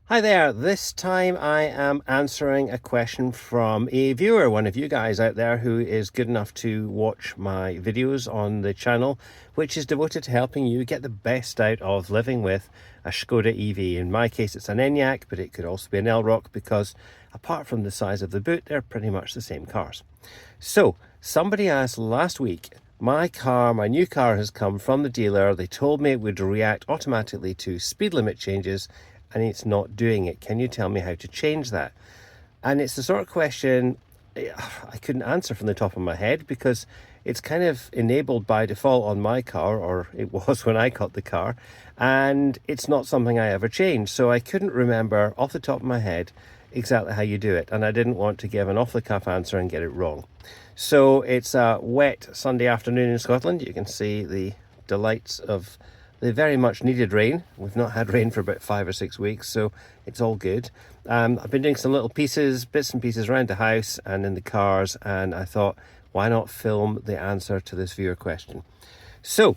Hi there, this time I am answering a question from a viewer, one of you guys out there who is good enough to watch my videos on the channel, which is devoted to helping you get the best out of living with a Škoda EV. In my case it's an Enyaq, but it could also be an Elrock because apart from the size of the boot, they're pretty much the same cars. So somebody asked last week, my new car has come from the dealer. They told me it would react automatically to speed limit changes and it's not doing it. Can you tell me how to change that? And it's the sort of question I couldn't answer from the top of my head because it's kind of enabled by default on my car, or it was when I got the car, and it's not something I ever changed. So I couldn't remember off the top of my head exactly how you do it, and I didn't want to give an off-the-cuff answer and get it wrong. So it's a wet Sunday afternoon in Scotland. You can see the delights of the very much needed rain. We've not had rain for about 5 or 6 weeks, so it's all good. I've been doing some little bits and pieces around the house and in the cars, and I thought, why not film the answer to this viewer question? So,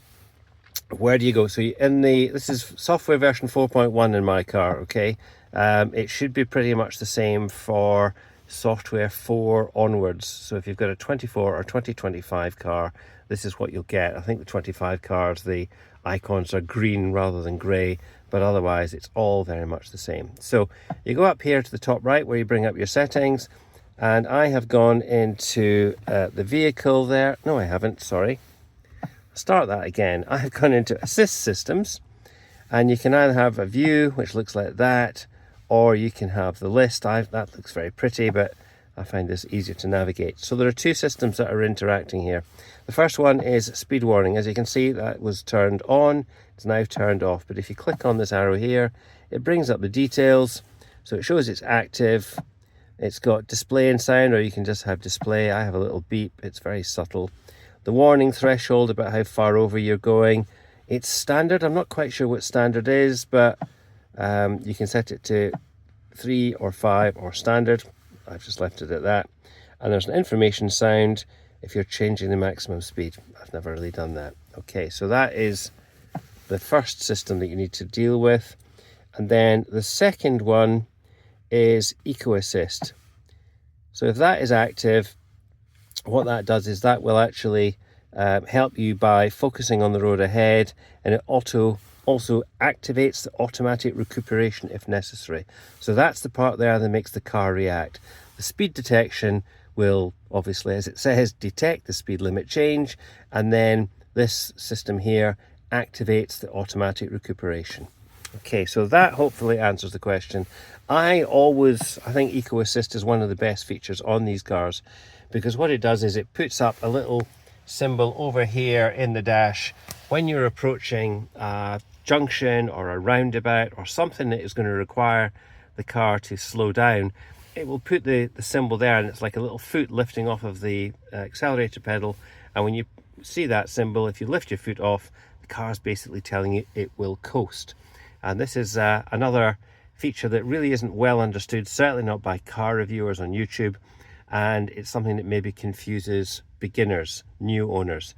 where do you go? So this is software version 4.1 in my car, okay? It should be pretty much the same for software 4 onwards. So if you've got a 24 or 2025 car, this is what you'll get. I think the 25 cars, the icons are green rather than grey, but otherwise it's all very much the same. So you go up here to the top right where you bring up your settings, and I have gone into the vehicle there. No, I haven't, sorry. Start that again. I have gone into assist systems, and you can either have a view which looks like that, or you can have the list. That looks very pretty, but I find this easier to navigate. So there are two systems that are interacting here. The first one is speed warning. As you can see, that was turned on. It's now turned off. But if you click on this arrow here, it brings up the details. So it shows it's active. It's got display and sound, or you can just have display. I have a little beep. It's very subtle. The warning threshold about how far over you're going. It's standard. I'm not quite sure what standard is, but you can set it to 3 or 5 or standard. I've just left it at that. And there's an information sound if you're changing the maximum speed. I've never really done that. Okay, so that is the first system that you need to deal with. And then the second one is Eco Assist. So if that is active, what that does is that will actually help you by focusing on the road ahead, and it also activates the automatic recuperation if necessary. So that's the part there that makes the car react. The speed detection will obviously, as it says, detect the speed limit change, and then this system here activates the automatic recuperation. Okay, so that hopefully answers the question. I think Eco Assist is one of the best features on these cars, because what it does is it puts up a little symbol over here in the dash when you're approaching a junction or a roundabout or something that is going to require the car to slow down. It will put the symbol there, and it's like a little foot lifting off of the accelerator pedal, and when you see that symbol, if you lift your foot off, the car is basically telling you it will coast. And this is another feature that really isn't well understood, certainly not by car reviewers on YouTube, and it's something that maybe confuses beginners, new owners.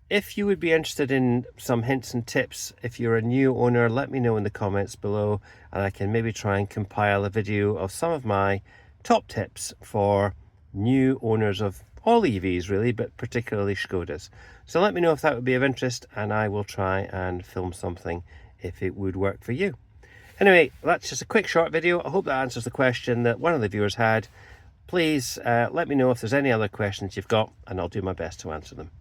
If you would be interested in some hints and tips, if you're a new owner, let me know in the comments below, and I can maybe try and compile a video of some of my top tips for new owners of all EVs really, but particularly Škodas. So let me know if that would be of interest, and I will try and film something if it would work for you. Anyway, that's just a quick short video. I hope that answers the question that one of the viewers had. Please let me know if there's any other questions you've got, and I'll do my best to answer them.